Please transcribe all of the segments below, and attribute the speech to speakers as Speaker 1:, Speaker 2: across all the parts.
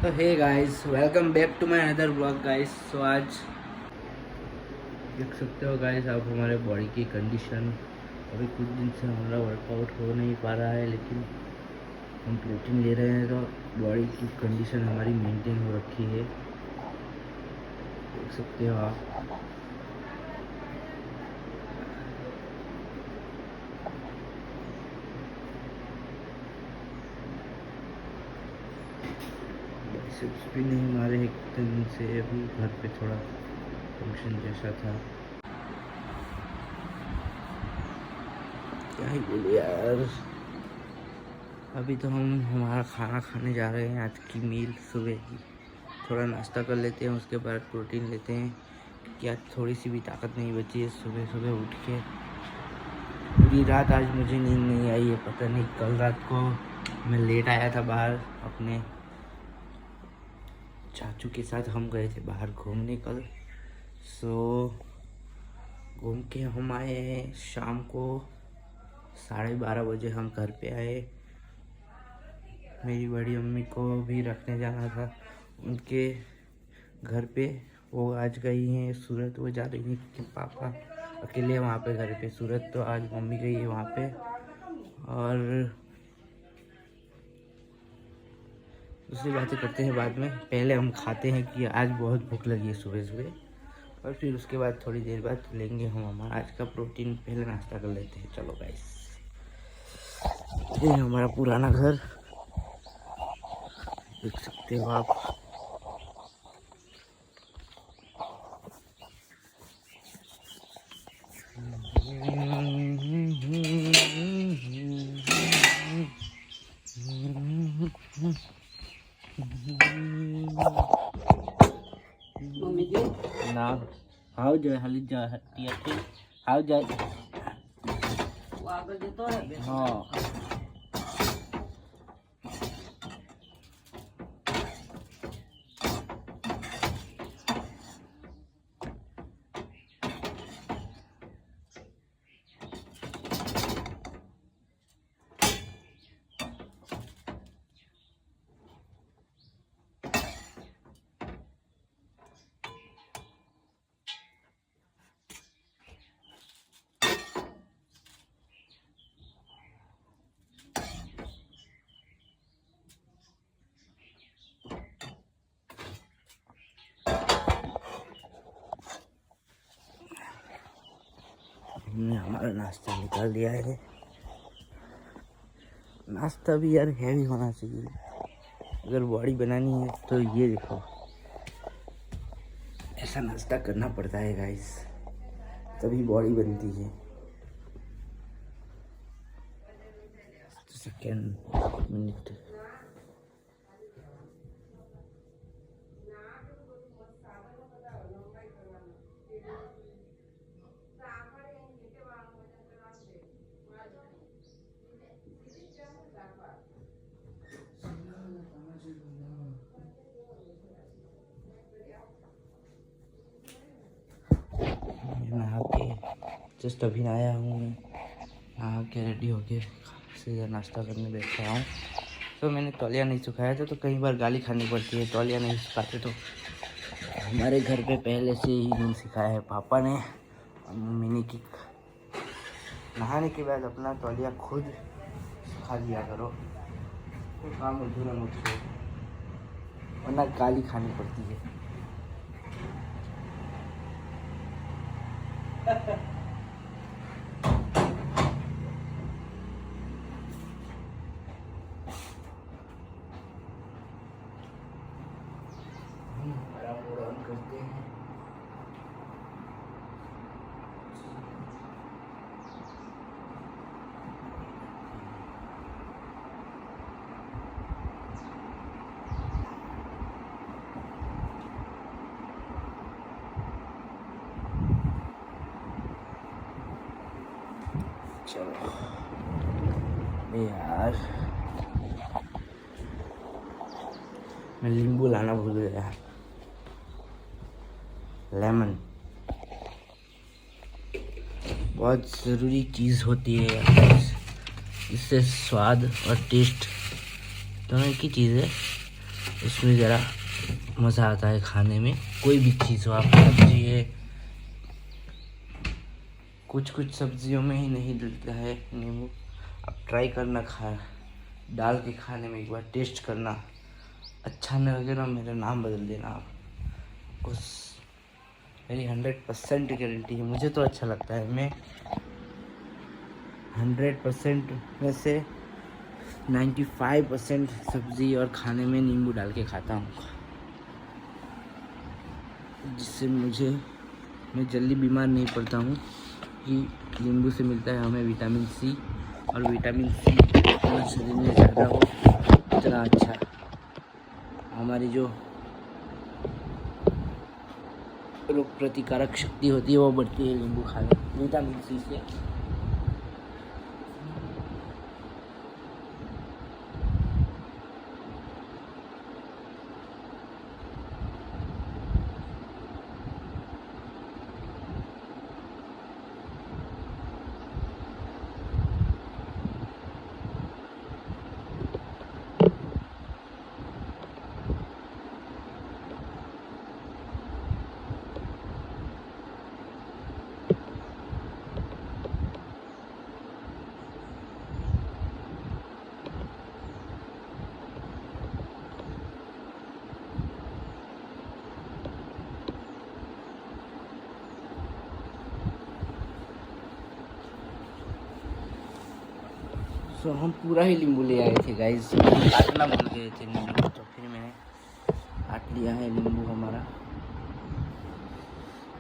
Speaker 1: तो hey guys, welcome back to my another blog guys. So आज देख सकते हो गाइस आप हमारे बॉडी की कंडीशन। अभी कुछ दिन से हमारा वर्कआउट हो नहीं पा रहा है, लेकिन हम प्रोटीन ले रहे हैं तो बॉडी की कंडीशन हमारी मेंटेन हो रखी है। देख सकते हो आप। बाइसेप्स भी नहीं मारे एक दिन से, अभी घर पे थोड़ा फंक्शन जैसा था। क्या ही बोले यार। अभी तो हम हमारा खाना खाने जा रहे हैं। आज की मील सुबह की थोड़ा नाश्ता कर लेते हैं, उसके बाद प्रोटीन लेते हैं, क्योंकि आज थोड़ी सी भी ताकत नहीं बची है। सुबह सुबह उठ के पूरी रात आज मुझे नींद नहीं आई है। पता नहीं, कल रात को मैं लेट आया था बाहर। अपने चाचू के साथ हम गए थे बाहर घूमने कल। सो घूम के हम आए हैं। शाम को 12:30 बजे हम घर पे आए। मेरी बड़ी अम्मी को भी रखने जाना था उनके घर पे। वो आज गई हैं सूरत। वो जा रही है कि पापा अकेले वहाँ पे घर पे सूरत, तो आज मम्मी गई है वहाँ पे। और दूसरी बातें करते हैं बाद में। पहले हम खाते हैं कि आज बहुत भूख लगी है सुबह सुबह, और फिर उसके बाद थोड़ी देर बाद लेंगे हम हमारा आज का प्रोटीन। पहले नाश्ता कर लेते हैं। चलो गाइस, ये हमारा पुराना घर देख सकते हो आप। ना हाउ जाए हाली जा हटिया के हाउ जाए वो आगे देतो है। हाँ हमने हमारा नाश्ता निकाल दिया है। नाश्ता भी यार हैवी होना चाहिए। अगर बॉडी बनानी है तो ये देखो, ऐसा नाश्ता करना पड़ता है गाइस, तभी बॉडी बनती है। सेकेंड मिनट नहा के जस्ट अभी आया हूँ। मैं नहा के रेडी होके सीधा नाश्ता करने बैठा हूँ। तो मैंने तौलिया नहीं सुखाया था, तो कई बार गाली खानी पड़ती है। तौलिया नहीं सुखाते तो हमारे घर पे पहले से ही नहीं सिखाया है पापा ने और मम्मी ने कि नहाने के बाद अपना तौलिया खुद सुखा दिया करो, तो काम अधूरा मत छोड़ो, वरना गाली खानी पड़ती है। बड़ा पूरा करते हैं। चलो यार, मैं नींबू लाना भूल गया। लेमन बहुत ज़रूरी चीज़ होती है यार। इससे स्वाद और टेस्ट दोनों एक ही चीज़ है। उसमें ज़रा मज़ा आता है खाने में। कोई भी चीज़ हो, आप सब्जी है, कुछ कुछ सब्जियों में ही नहीं डलता है नींबू। आप ट्राई करना, डाल के खाने में एक बार टेस्ट करना। अच्छा न लगे ना, मेरा नाम बदल देना आप। उस मेरी 100% गारंटी है। मुझे तो अच्छा लगता है। मैं 100% में से 95% सब्ज़ी और खाने में नींबू डाल के खाता हूँ, जिससे मैं जल्दी बीमार नहीं पड़ता हूँ। कि नींबू से मिलता है हमें विटामिन सी, और विटामिन सी हमारे शरीर में ज़्यादा हो इतना अच्छा। हमारी जो रोग प्रतिकारक शक्ति होती है वो बढ़ती है नींबू खाने विटामिन सी से। सो हम पूरा ही नींबू ले आए थे गाइस। काटना भूल गए थे नींबू, तो फिर मैंने काट लिया है नींबू हमारा।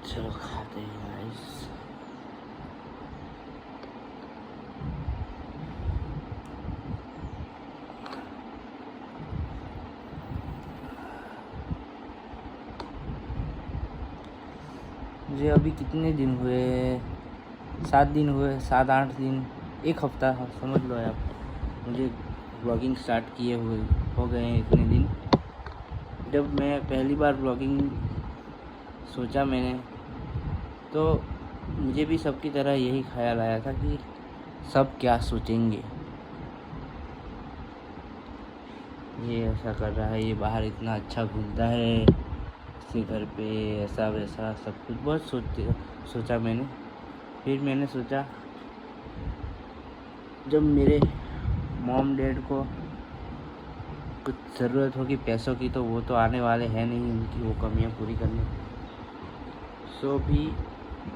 Speaker 1: चलो खाते हैं गाइस। मुझे अभी कितने दिन हुए, 7 दिन हुए, 7-8 दिन, 1 हफ्ता समझ लो आप, मुझे ब्लॉगिंग स्टार्ट किए हुए हो गए हैं इतने दिन। जब मैं पहली बार ब्लॉगिंग सोचा मैंने, तो मुझे भी सबकी तरह यही ख्याल आया था कि सब क्या सोचेंगे, ये ऐसा कर रहा है, ये बाहर इतना अच्छा घूमता है, इसके घर पे ऐसा वैसा सब कुछ बहुत सोचा मैंने। फिर मैंने सोचा जब मेरे मॉम डैड को कुछ ज़रूरत होगी पैसों की, तो वो तो आने वाले हैं नहीं उनकी वो कमियां पूरी करने। सो भी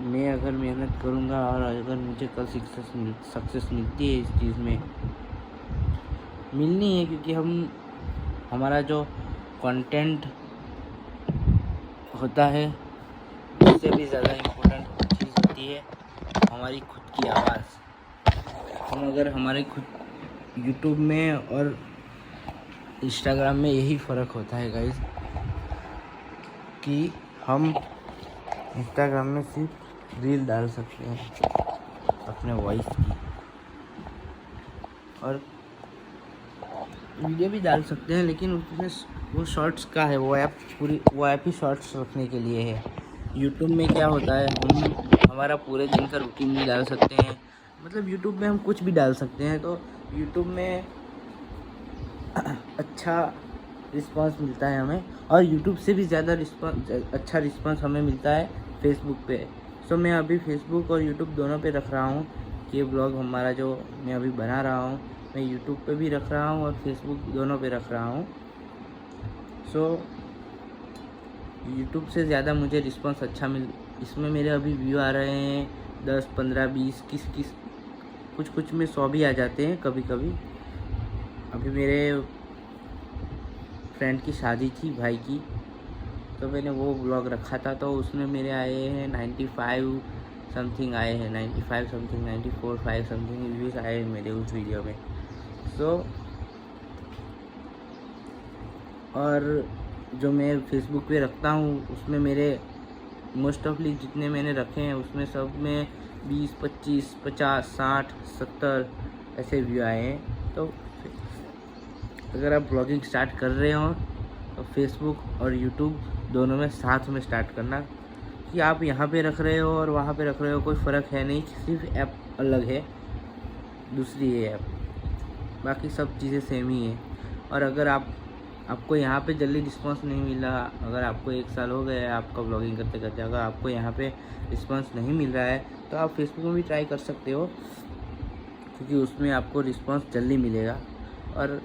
Speaker 1: मैं अगर मेहनत करूँगा और अगर मुझे कल सक्सेस मिलती है इस चीज़ में, मिलनी है, क्योंकि हमारा जो कंटेंट होता है उससे भी ज़्यादा इम्पोर्टेंट चीज़ होती है हमारी खुद की आवाज़। हम अगर हमारे खुद यूट्यूब में और इंस्टाग्राम में यही फ़र्क होता है गाइस, कि हम इंस्टाग्राम में सिर्फ रील डाल सकते हैं अपने वॉइस की, और वीडियो भी डाल सकते हैं, लेकिन उसमें वो शॉर्ट्स का है, वो ऐप ही शॉर्ट्स रखने के लिए है। यूट्यूब में क्या होता है, हम हमारा पूरे दिन का रूटीन भी डाल सकते हैं। मतलब यूट्यूब में हम कुछ भी डाल सकते हैं, तो यूट्यूब में अच्छा रिस्पांस मिलता है हमें, और यूट्यूब से भी ज़्यादा अच्छा रिस्पांस हमें मिलता है फेसबुक पे। सो मैं अभी फेसबुक और यूट्यूब दोनों पे रख रहा हूँ कि ये ब्लॉग हमारा जो मैं अभी बना रहा हूँ, मैं यूट्यूब पे भी रख रहा हूँ और फेसबुक दोनों पे रख रहा हूँ। सो यूट्यूब से ज़्यादा मुझे रिस्पांस अच्छा इसमें मेरे अभी व्यू आ रहे हैं 10, 15, 20, कुछ में 100 भी आ जाते हैं कभी कभी। अभी मेरे फ्रेंड की शादी थी भाई की, तो मैंने वो ब्लॉग रखा था, तो उसमें मेरे आए हैं 95 समथिंग आए हैं, 95 समथिंग, 94, 5 समथिंग व्यूज़ आए हैं मेरे उस वीडियो में। सो और जो मैं फेसबुक पे रखता हूँ उसमें मेरे मोस्ट ऑफली जितने मैंने रखे हैं उसमें सब में 20, 25, 50, 60, 70 ऐसे व्यू आए हैं। तो अगर आप ब्लॉगिंग स्टार्ट कर रहे हो तो फेसबुक और यूट्यूब दोनों में साथ में स्टार्ट करना, कि आप यहाँ पे रख रहे हो और वहाँ पे रख रहे हो, कोई फ़र्क है नहीं, सिर्फ ऐप अलग है, दूसरी है ऐप, बाकी सब चीज़ें सेम ही है। और अगर आप आपको यहाँ पे जल्दी रिस्पांस नहीं मिला, अगर आपको 1 साल हो गया है आपका ब्लॉगिंग करते करते, अगर आपको यहाँ पे रिस्पांस नहीं मिल रहा है तो आप फेसबुक में भी ट्राई कर सकते हो, क्योंकि उसमें आपको रिस्पांस जल्दी मिलेगा। और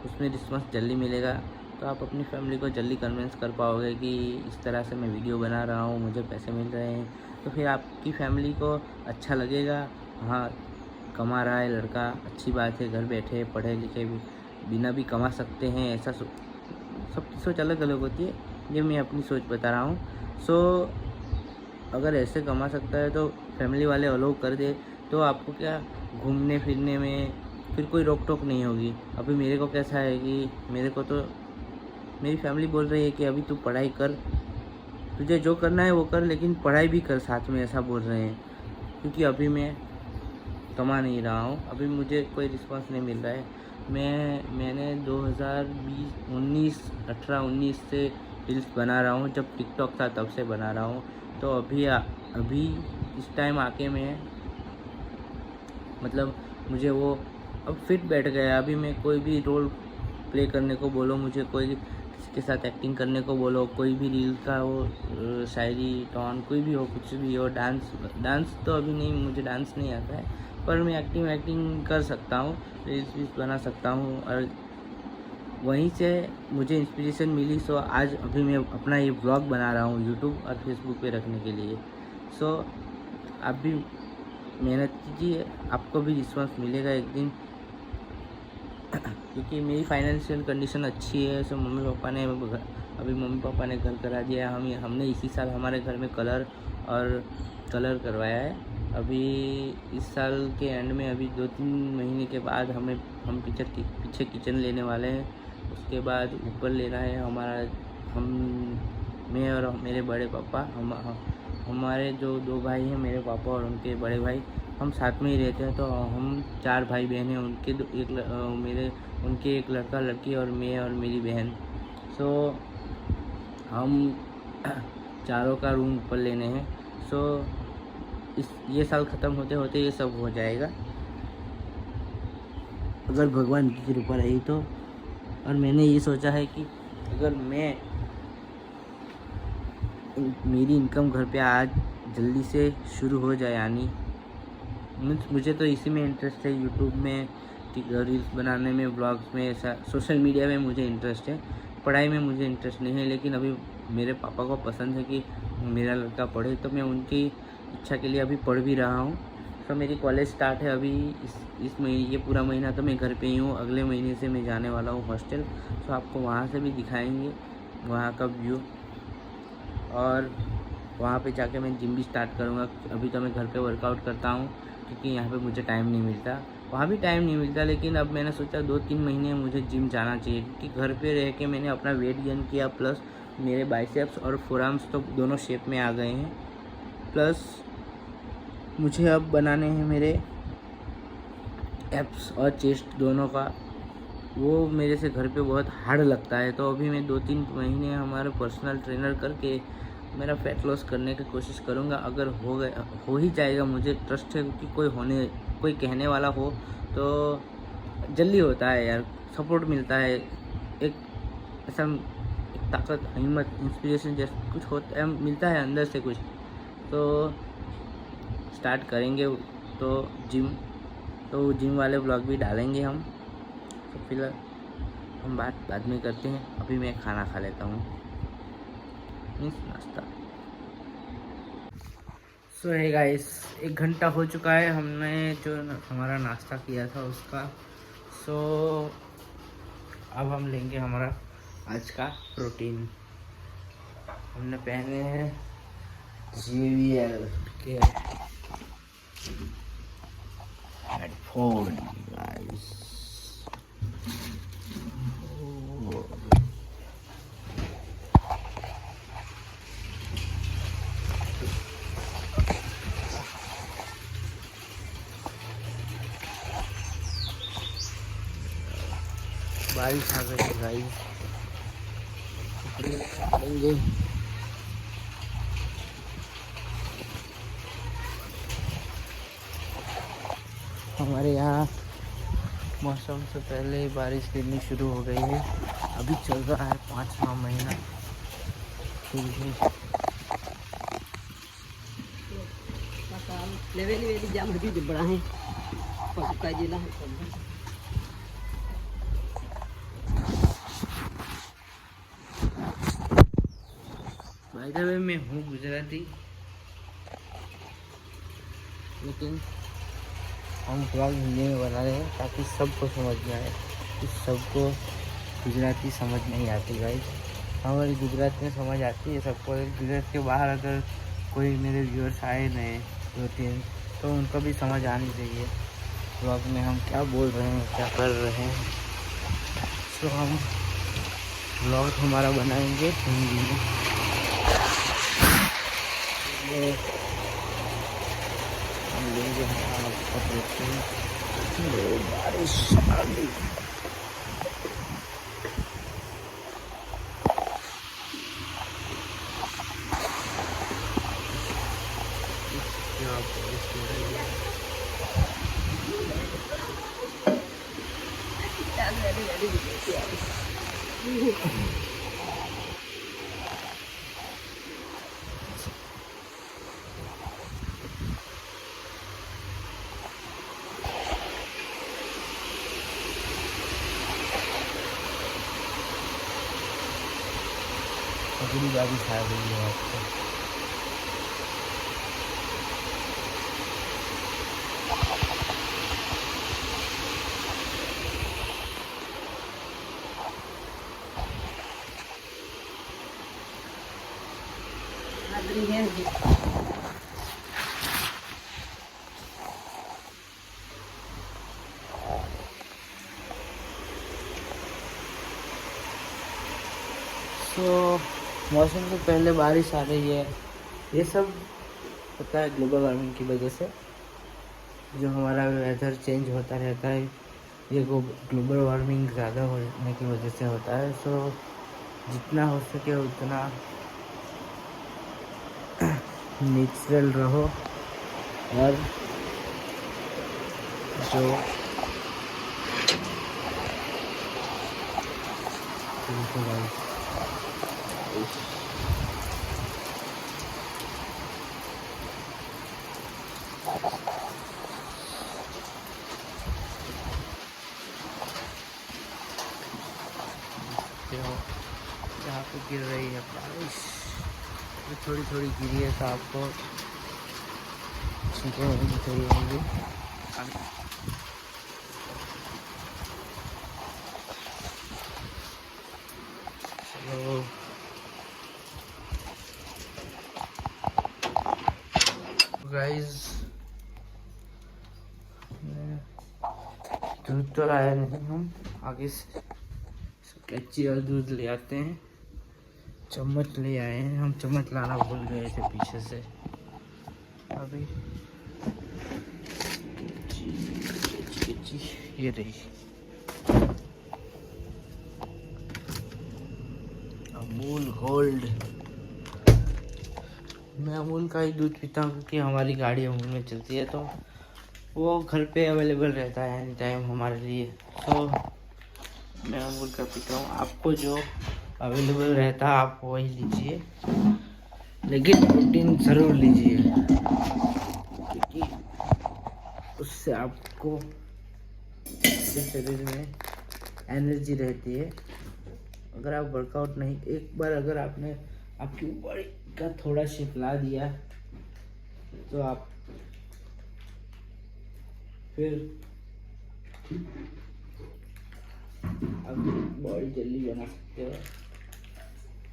Speaker 1: उसमें रिस्पांस जल्दी मिलेगा तो आप अपनी फैमिली को जल्दी कन्विंस कर पाओगे कि इस तरह से मैं वीडियो बना रहा हूँ, मुझे पैसे मिल रहे हैं। तो फिर आपकी फैमिली को अच्छा लगेगा, हाँ कमा रहा है लड़का, अच्छी बात है, घर बैठे पढ़े लिखे भी बिना भी कमा सकते हैं। ऐसा सबकी सोच अलग अलग होती है, ये मैं अपनी सोच बता रहा हूँ। सो अगर ऐसे कमा सकता है तो फैमिली वाले अलाउ कर दे तो आपको क्या घूमने फिरने में फिर कोई रोक टोक नहीं होगी। अभी मेरे को कैसा है कि मेरे को तो मेरी फैमिली बोल रही है कि अभी तू पढ़ाई कर, तुझे जो करना है वो कर, लेकिन पढ़ाई भी कर साथ में, ऐसा बोल रहे हैं। क्योंकि अभी मैं कमा नहीं रहा हूँ, अभी मुझे कोई रिस्पांस नहीं मिल रहा है। मैंने 2018-19 से रील्स बना रहा हूँ, जब टिकटॉक था तब से बना रहा हूँ। तो अभी इस टाइम आके मैं मतलब मुझे वो अब फिट बैठ गया। अभी मैं कोई भी रोल प्ले करने को बोलो, मुझे कोई किसी के साथ एक्टिंग करने को बोलो, कोई भी रील का हो, शायरी टॉन कोई भी हो, कुछ भी हो, डांस तो अभी नहीं, मुझे डांस नहीं आता है, पर मैं एक्टिंग कर सकता हूँ, रील्स बना सकता हूँ। और वहीं से मुझे इंस्पिरेशन मिली। सो आज अभी मैं अपना ये व्लॉग बना रहा हूँ यूट्यूब और फेसबुक पे रखने के लिए। सो आप भी मेहनत कीजिए, आपको भी रिस्पांस मिलेगा एक दिन। क्योंकि मेरी फाइनेंशियल कंडीशन अच्छी है। सो मम्मी पापा ने घर करा दिया। हमने इसी साल हमारे घर में कलर करवाया है। अभी इस साल के एंड में, अभी 2-3 महीने के बाद हम पीछे किचन लेने वाले हैं। उसके बाद ऊपर लेना है मैं और मेरे बड़े पापा, हमारे जो 2 भाई हैं, मेरे पापा और उनके बड़े भाई, हम साथ में ही रहते हैं। तो हम 4 भाई बहन हैं, उनके एक लड़का लड़की और मैं और मेरी बहन। सो हम चारों का रूम ऊपर लेने हैं। सो ये साल ख़त्म होते होते ये सब हो जाएगा, अगर भगवान की कृपा रही तो। और मैंने ये सोचा है कि अगर मेरी इनकम घर पे आज जल्दी से शुरू हो जाए, यानी मुझे तो इसी में इंटरेस्ट है, यूट्यूब में रील्स बनाने में, ब्लॉग्स में, ऐसा सोशल मीडिया में मुझे इंटरेस्ट है। पढ़ाई में मुझे इंटरेस्ट नहीं है, लेकिन अभी मेरे पापा को पसंद है कि मेरा लड़का पढ़े, तो मैं उनकी इच्छा के लिए अभी पढ़ भी रहा हूँ। तो मेरी कॉलेज स्टार्ट है अभी इस महीने, ये पूरा महीना तो मैं घर पे ही हूँ। अगले महीने से मैं जाने वाला हूँ हॉस्टल। तो आपको वहाँ से भी दिखाएंगे वहाँ का व्यू, और वहाँ पे जाके मैं जिम भी स्टार्ट करूँगा। अभी तो मैं घर पे वर्कआउट करता हूँ, क्योंकि यहाँ पे मुझे टाइम नहीं मिलता, वहाँ भी टाइम नहीं मिलता। लेकिन अब मैंने सोचा 2-3 महीने मुझे जिम जाना चाहिए, क्योंकि घर पे रह के मैंने अपना वेट गेन किया, प्लस मेरे बाइसेप्स और फोरआर्म्स तो दोनों शेप में आ गए हैं। प्लस मुझे अब बनाने हैं मेरे एप्स और चेस्ट दोनों का, वो मेरे से घर पे बहुत हार्ड लगता है। तो अभी मैं 2-3 महीने हमारे पर्सनल ट्रेनर करके मेरा फैट लॉस करने की कोशिश करूँगा। अगर हो ही जाएगा, मुझे ट्रस्ट है, क्योंकि कोई कहने वाला हो तो जल्दी होता है यार, सपोर्ट मिलता है, एक ऐसा एक ताकत, हिम्मत, इंस्पिरेशन जैसा कुछ होता है, मिलता है अंदर से कुछ। तो स्टार्ट करेंगे तो जिम वाले ब्लॉग भी डालेंगे हम। तो फिलहाल हम बात बाद में करते हैं, अभी मैं खाना खा लेता हूँ, नाश्ता। सो है गाइस, 1 घंटा हो चुका है हमने जो हमारा नाश्ता किया था उसका। सो अब हम लेंगे हमारा आज का प्रोटीन। हमने पहने हैं JBL के हेडफोन गाइस। बारिश आ गई है गाइस, लेंगे। हमारे यहाँ मौसम से पहले ही बारिश गिरनी शुरू हो गई है। अभी चल रहा है 5वां महीना।
Speaker 2: लेवल जाम हदी बड़ा है पक्का जिला है।
Speaker 1: बाय द वे मैं हूँ गुजराती, लेकिन हम ब्लॉग हिंदी में बना रहे हैं ताकि सबको समझ में आए। इस सबको गुजराती समझ नहीं आती भाई, हमारी गुजरात में समझ आती है सबको। गुजरात के बाहर अगर कोई मेरे व्यूअर्स आए नए 2-3 तो उनको भी समझ आनी चाहिए ब्लॉग में हम क्या बोल रहे हैं, क्या कर रहे हैं। तो हम ब्लॉग हमारा बनाएंगे हिंदी में। हम लेंगे बारिश आ गई। अगली बारिश आ गई है आपको। तो मौसम से पहले बारिश आ रही है, ये सब होता है ग्लोबल वार्मिंग की वजह से। जो हमारा वेदर चेंज होता रहता है ये ग्लोबल वार्मिंग ज़्यादा होने की वजह से होता है। सो जितना हो सके उतना नेचुरल रहो और जो यहाँ पे गिर रही है बारिश, थोड़ी थोड़ी गिरी है तो आपको छींटे होनी चाहिए होंगी। चलो गाइस, दूध तो लाया नहीं, हम आगे से कच्ची और दूध ले आते हैं। चम्मच ले आए हैं, हम चम्मच लाना भूल गए थे पीछे से। अभी ये रही अमूल गोल्ड। मैं अमूल का ही दूध पीता हूँ क्योंकि हमारी गाड़ी अमूल में चलती है, तो वो घर पे अवेलेबल रहता है एनी टाइम हमारे लिए। तो मैं अमूल का पीता हूँ। आपको जो अवेलेबल रहता है आप वही लीजिए, लेकिन प्रोटीन ज़रूर लीजिए क्योंकि उससे आपको शरीर में एनर्जी रहती है। अगर आप वर्कआउट नहीं, एक बार अगर आपने आपकी बॉडी का थोड़ा शेप ला दिया तो आप फिर बॉडी जल्दी बना सकते हो।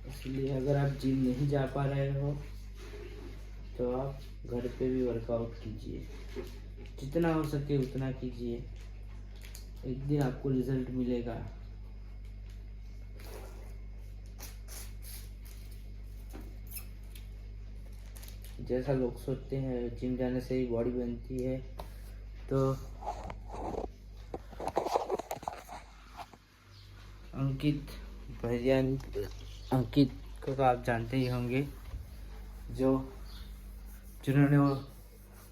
Speaker 1: इसलिए अगर आप जिम नहीं जा पा रहे हो तो आप घर पे भी वर्कआउट कीजिए, जितना हो सके उतना कीजिए, एक दिन आपको रिजल्ट मिलेगा। जैसा लोग सोचते हैं जिम जाने से ही बॉडी बनती है, तो अंकित भैया, अंकित को तो आप जानते ही होंगे, जिन्होंने वो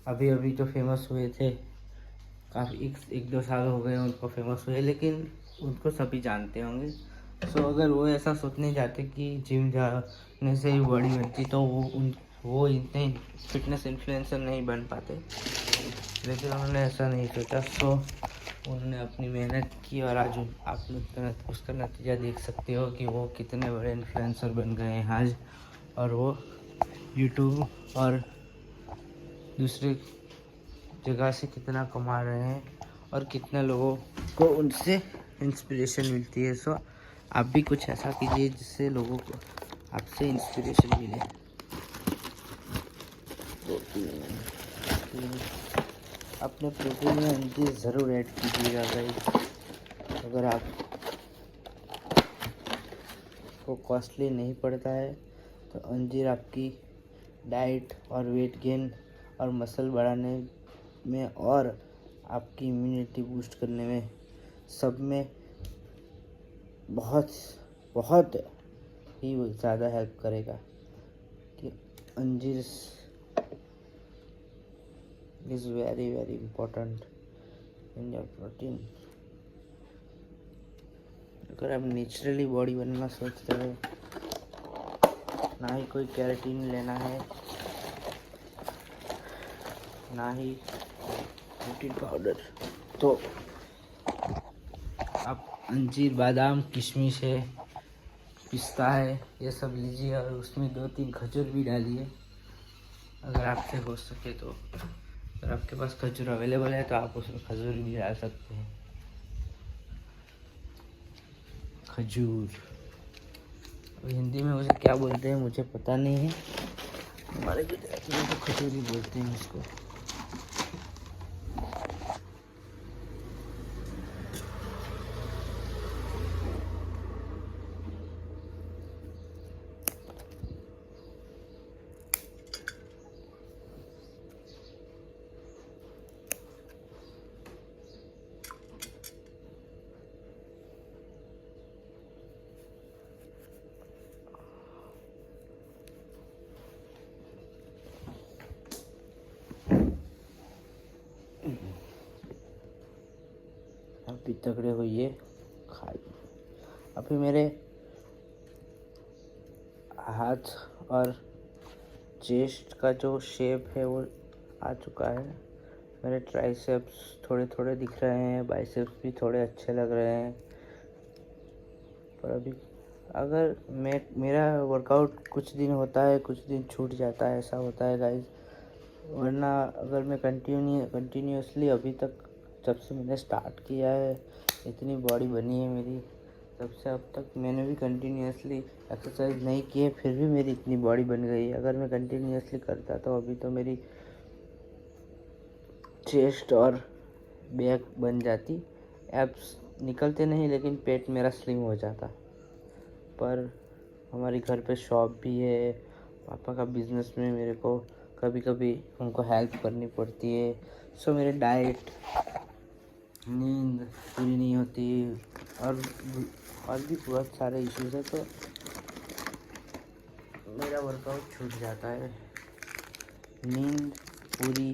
Speaker 1: अभी अभी तो फेमस हुए थे, काफ़ी 1-2 साल हो गए उनको फेमस हुए, लेकिन उनको सभी जानते होंगे। सो अगर वो ऐसा सोचने जाते कि जिम जाने से ही बॉडी बनती तो वो इतने फिटनेस इन्फ्लुएंसर नहीं बन पाते, लेकिन उन्होंने ऐसा नहीं सोचा। सो उन्होंने अपनी मेहनत की और आज आप लोग उसका नतीजा देख सकते हो कि वो कितने बड़े इन्फ्लुएंसर बन गए हैं आज, और वो यूट्यूब और दूसरे जगह से कितना कमा रहे हैं और कितने लोगों को उनसे इंस्पिरेशन मिलती है। सो आप भी कुछ ऐसा कीजिए जिससे लोगों को आपसे इंस्पिरेशन मिले। अपने प्रोटीन में अंजीर ज़रूर ऐड कीजिएगा गाइस। अगर आप को कॉस्टली नहीं पड़ता है तो अंजीर आपकी डाइट और वेट गेन और मसल बढ़ाने में और आपकी इम्यूनिटी बूस्ट करने में सब में बहुत बहुत ही ज़्यादा हेल्प करेगा। कि अंजीर is very very important in your protein. अगर आप नेचुरली बॉडी बनना सोचते हो, ना ही कोई कैरेटीन लेना है, ना ही प्रोटीन पाउडर, तो आप अंजीर, बादाम, किशमिश है, पिस्ता है, ये सब लीजिए और उसमें 2-3 खजूर भी डालिए अगर आपसे हो सके तो। अगर आपके पास खजूर अवेलेबल है तो आप उसमें खजूर भी डाल सकते हैं। खजूर हिंदी में उसे क्या बोलते हैं मुझे पता नहीं है, हमारे गुजरात में तो खजूर ही बोलते हैं इसको। अभी तगड़े होइए, खाइए। अभी मेरे हाथ और चेस्ट का जो शेप है वो आ चुका है। मेरे ट्राइसेप्स थोड़े थोड़े दिख रहे हैं, बाइसेप्स भी थोड़े अच्छे लग रहे हैं। पर अभी अगर मेरा वर्कआउट कुछ दिन होता है, कुछ दिन छूट जाता है, ऐसा होता है गाइस। वरना अगर मैं कंटिन्यूसली अभी तक जब से मैंने स्टार्ट किया है, इतनी बॉडी बनी है मेरी, तब से अब तक मैंने भी कंटिन्यूसली एक्सरसाइज नहीं की है, फिर भी मेरी इतनी बॉडी बन गई है। अगर मैं कंटिन्यूसली करता तो अभी तो मेरी चेस्ट और बैक बन जाती, एब्स निकलते नहीं, लेकिन पेट मेरा स्लिम हो जाता। पर हमारी घर पे शॉप भी है, पापा का बिजनेस में मेरे को कभी कभी उनको हेल्प करनी पड़ती है। सो मेरे डाइट, नींद पूरी नहीं होती और भी बहुत सारे इश्यूज है, तो मेरा वर्कआउट छूट जाता है। नींद पूरी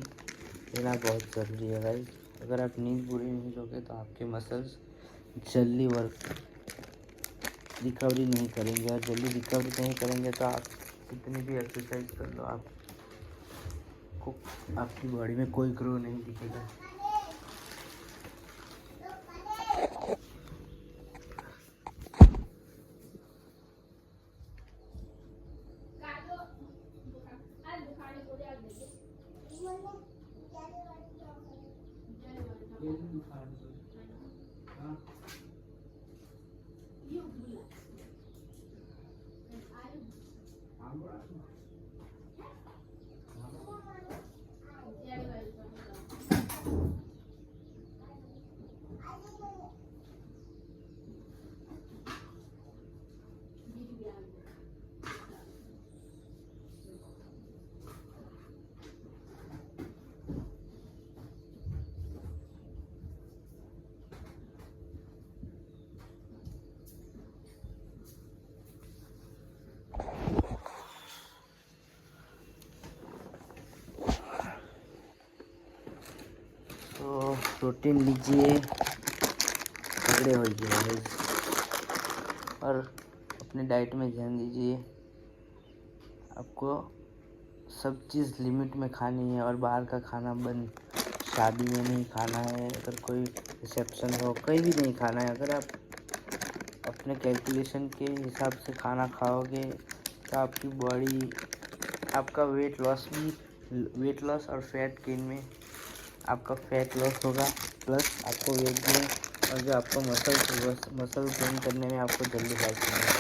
Speaker 1: लेना बहुत ज़रूरी है गाइस। अगर आप नींद पूरी नहीं लोगे तो आपके मसल्स जल्दी रिकवरी नहीं करेंगे, और जल्दी रिकवरी नहीं करेंगे तो आप कितनी भी एक्सरसाइज कर लो, आपको आपकी बॉडी में कोई ग्रो नहीं दिखेगा। तो प्रोटीन लीजिए, तगड़े होइए। और अपने डाइट में ध्यान दीजिए। आपको सब चीज़ लिमिट में खानी है और बाहर का खाना बंद। शादी में नहीं खाना है, अगर कोई रिसेप्शन हो कहीं भी नहीं खाना है। अगर आप अपने कैलकुलेशन के हिसाब से खाना खाओगे तो आपकी बॉडी, आपका वेट लॉस और फैट गेन में आपका फैट लॉस होगा, प्लस आपको वेट गेन और जो आपको मसल गेन करने में आपको जल्दी हेल्प करेगा।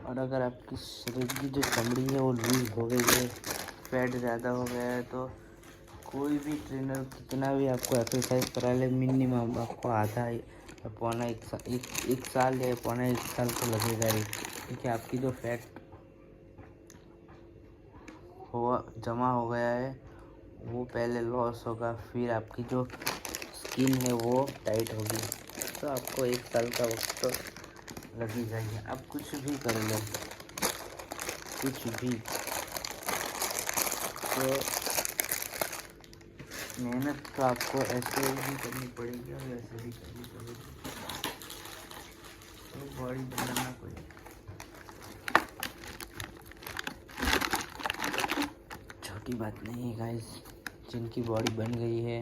Speaker 1: और अगर आपकी शरीर की जो चमड़ी है वो लूज हो गई है, फैट ज़्यादा हो गया है, तो कोई भी ट्रेनर कितना भी आपको एक्सरसाइज करा ले, मिनिमम आपको आधा या पौना एक साल या पौना 1 साल तो लगेगा ही। क्योंकि आपकी जो फैट जमा हो गया है वो पहले लॉस होगा, फिर आपकी जो स्किन है वो टाइट होगी। तो आपको 1 साल का वक्त तो लग ही जाएगा। आप कुछ भी कर लो, कुछ भी, तो मेहनत तो आपको ऐसे भी करनी पड़ेगी और ऐसे भी करनी पड़ेगी। तो बॉडी बनाना कोई छोटी बात नहीं है गाइस। जिनकी बॉडी बन गई है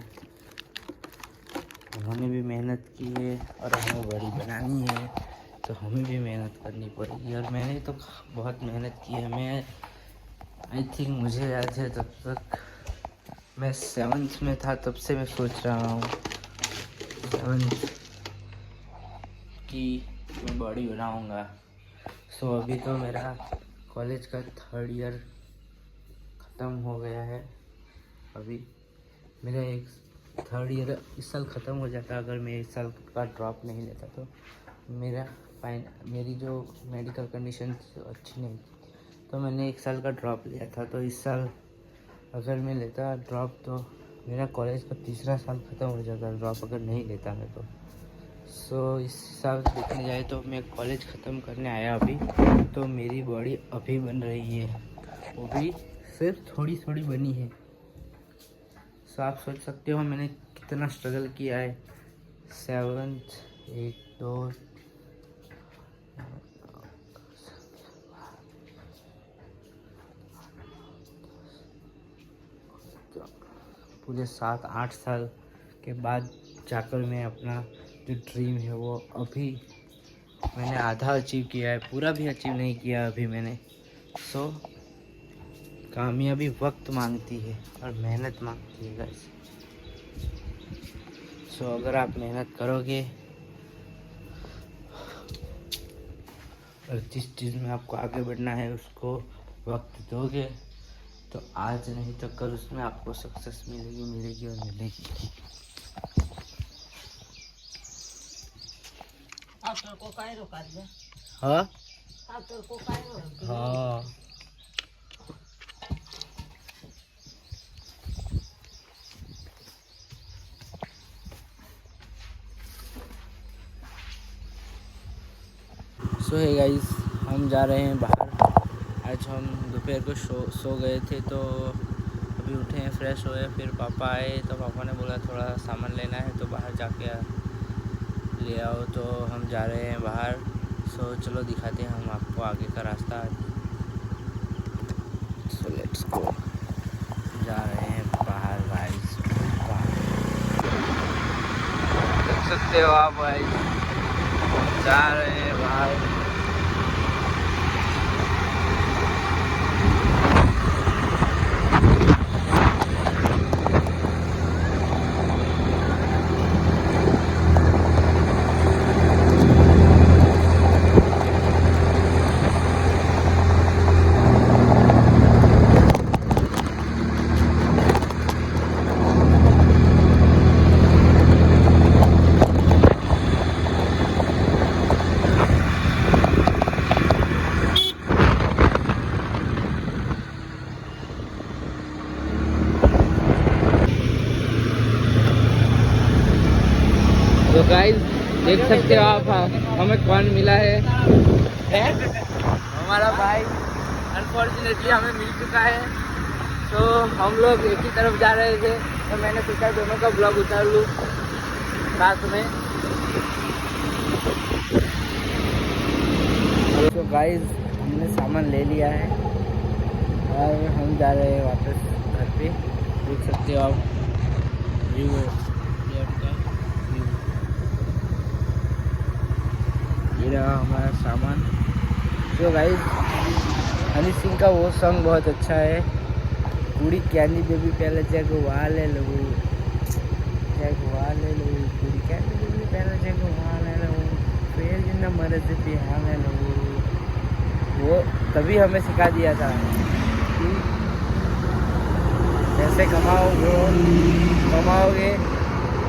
Speaker 1: उन्होंने भी मेहनत की है और हमें बॉडी बनानी है तो हमें भी मेहनत करनी पड़ेगी। और मैंने तो बहुत मेहनत की है। मैं आई थिंक मुझे याद है जब तक मैं 7th में था तब से मैं सोच रहा हूँ 7th की मैं बॉडी बनाऊँगा। सो अभी तो मेरा कॉलेज का 3rd ईयर ख़त्म हो गया है। अभी मेरा 3rd ईयर इस साल ख़त्म हो जाता अगर मैं इस साल का ड्रॉप नहीं लेता तो। मेरी जो मेडिकल कंडीशन अच्छी नहीं थी तो मैंने 1 साल का ड्रॉप लिया था। तो इस साल अगर मैं लेता ड्रॉप तो मेरा कॉलेज का 3रा साल ख़त्म हो जाता ड्रॉप अगर नहीं लेता मैं तो। सो इस हिसाब से देखने जाए तो मैं कॉलेज ख़त्म करने आया अभी, तो मेरी बॉडी अभी बन रही है, वो भी सिर्फ थोड़ी थोड़ी बनी है। सो आप सोच सकते हो मैंने कितना स्ट्रगल किया है। 7th 1 2 पूरे 7-8 साल के बाद जाकर मैं अपना जो ड्रीम है वो अभी मैंने आधा अचीव किया है, पूरा भी अचीव नहीं किया अभी मैंने। सो कामयाबी वक्त मांगती है और मेहनत मांगती है गाइस। सो अगर आप मेहनत करोगे और जिस चीज़ में आपको आगे बढ़ना है उसको वक्त दोगे तो आज नहीं तो कल उसमें आपको सक्सेस मिलेगी और मिलेगी। हाँ हाँ सो है गाइस, हम जा रहे हैं बाहर। आज हम दोपहर को सो गए थे तो अभी उठे हैं, फ्रेश हुए, फिर पापा आए तो पापा ने बोला थोड़ा सामान लेना है तो बाहर जाके ले आओ। तो हम जा रहे हैं बाहर। सो चलो दिखाते हैं हम आपको आगे का रास्ता। सो लेट्स गो, जा रहे हैं बाहर गाइस। देख सकते हो आप गाइस, जा रहे हैं बाहर। तो गाइस देख सकते हो आप हमें कौन मिला है हमारा भाई। अनफॉर्चुनेटली हमें मिल चुका है। तो हम लोग एक ही तरफ जा रहे थे, तो मैंने सोचा दोनों का ब्लॉग उतार लूँ साथ में। तो गाइस हमने सामान ले लिया है और हम जा रहे हैं वापस घर पे। देख सकते हो आप व्यू का व्यू। ये रहा हमारा सामान। तो गाइस हनी सिंह का वो सॉन्ग बहुत अच्छा है, पूरी कैंडी बेबी पहले जग वाले लोगू, जग वाले लोगू, पूरी कैंडी बेबी पहले जग वाले लोगू, फिर जिन्ना मर्द पे हाले लोगू। वो तभी हमें सिखा दिया था कि पैसे कमाओगे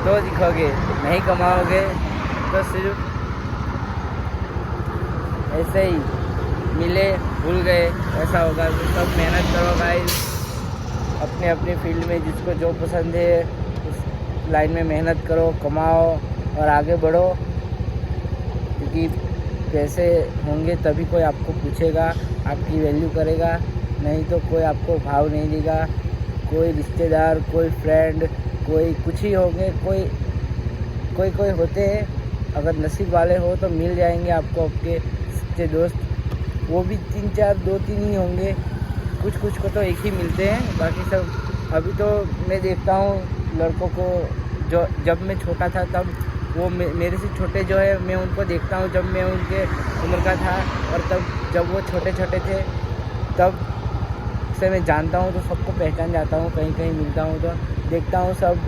Speaker 1: तो दिखोगे, नहीं कमाओगे तो सिर्फ ऐसे ही मिले भूल गए ऐसा होगा। तो सब मेहनत करो गाइस, अपने अपने फील्ड में जिसको जो पसंद है उस लाइन में मेहनत करो, कमाओ और आगे बढ़ो। क्योंकि पैसे होंगे तभी कोई आपको पूछेगा, आपकी वैल्यू करेगा, नहीं तो कोई आपको भाव नहीं देगा। कोई रिश्तेदार, कोई फ्रेंड, कोई कुछ ही होंगे, कोई होते हैं, अगर नसीब वाले हो तो मिल जाएंगे आपको आपके सच्चे दोस्त। वो भी 3-4 2-3 ही होंगे, कुछ को तो एक ही मिलते हैं, बाकी सब। अभी तो मैं देखता हूँ लड़कों को, जो जब मैं छोटा था तब वो मेरे से छोटे जो है मैं उनको देखता हूँ, जब मैं उनके उम्र का था और तब जब वो छोटे थे तब से मैं जानता हूँ, तो सबको पहचान जाता हूँ। कहीं मिलता हूँ तो देखता हूँ सब,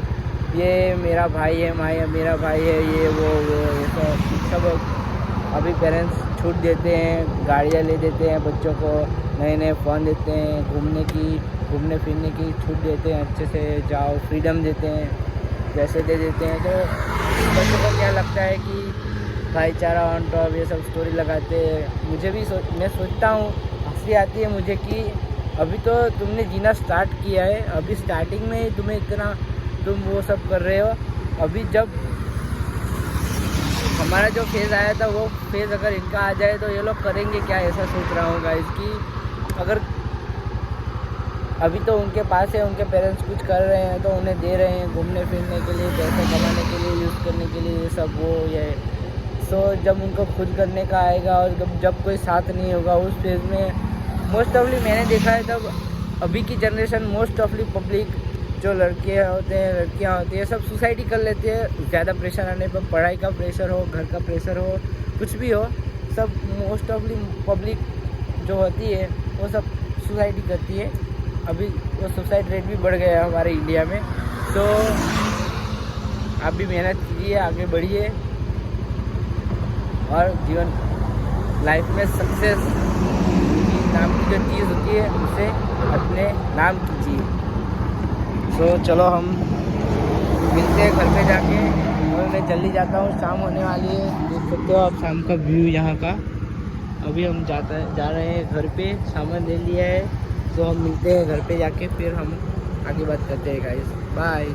Speaker 1: ये मेरा भाई है, मेरा भाई है, ये वो ये सब। अभी पेरेंट्स छूट देते हैं, गाड़ियाँ ले देते हैं बच्चों को, नए फ़ोन देते हैं, घूमने फिरने की छूट देते हैं, अच्छे से जाओ, फ्रीडम देते हैं, पैसे दे देते हैं। तो बच्चों को क्या लगता है कि भाईचारा ऑन टॉप ये सब स्टोरी लगाते हैं। मुझे भी मैं सोचता हूँ, हंसी आती है मुझे कि अभी तो तुमने जीना स्टार्ट किया है, अभी स्टार्टिंग में ही तुम वो सब कर रहे हो। अभी जब हमारा जो फेज़ आया था वो फेज़ अगर इनका आ जाए तो ये लोग करेंगे क्या, ऐसा सोच रहा हूँ गाइस। कि अगर अभी तो उनके पास है, उनके पेरेंट्स कुछ कर रहे हैं तो उन्हें दे रहे हैं घूमने फिरने के लिए, पैसे कमाने के लिए, यूज़ करने के लिए, ये सब वो ये। सो जब उनको खुद करने का आएगा और जब कोई साथ नहीं होगा उस फेज़ में, मोस्ट ऑफली मैंने देखा है तब अभी की जनरेशन मोस्ट ऑफली पब्लिक जो लड़कियाँ होते हैं, लड़कियाँ होती है, सब सुसाइड कर लेते हैं। ज़्यादा प्रेशर आने पर, पढ़ाई का प्रेशर हो, घर का प्रेशर हो, कुछ भी हो, सब मोस्ट ऑफली पब्लिक जो होती है वो सब सुसाइड करती है। अभी वो सुसाइड रेट भी बढ़ गया है हमारे इंडिया में। तो आप भी मेहनत कीजिए, आगे बढ़िए और जीवन लाइफ में सक्सेस नाम की जो चीज़ होती है उसे अपने नाम कीजिए। तो चलो हम मिलते हैं घर पे जाके, और मैं जल्दी जाता हूँ, शाम होने वाली है। देख सकते हो आप शाम का व्यू यहाँ का। अभी हम जा रहे हैं घर पे, सामान ले लिया है, तो हम मिलते हैं घर पे जाके, फिर हम आगे बात करते हैं गाइस। बाय।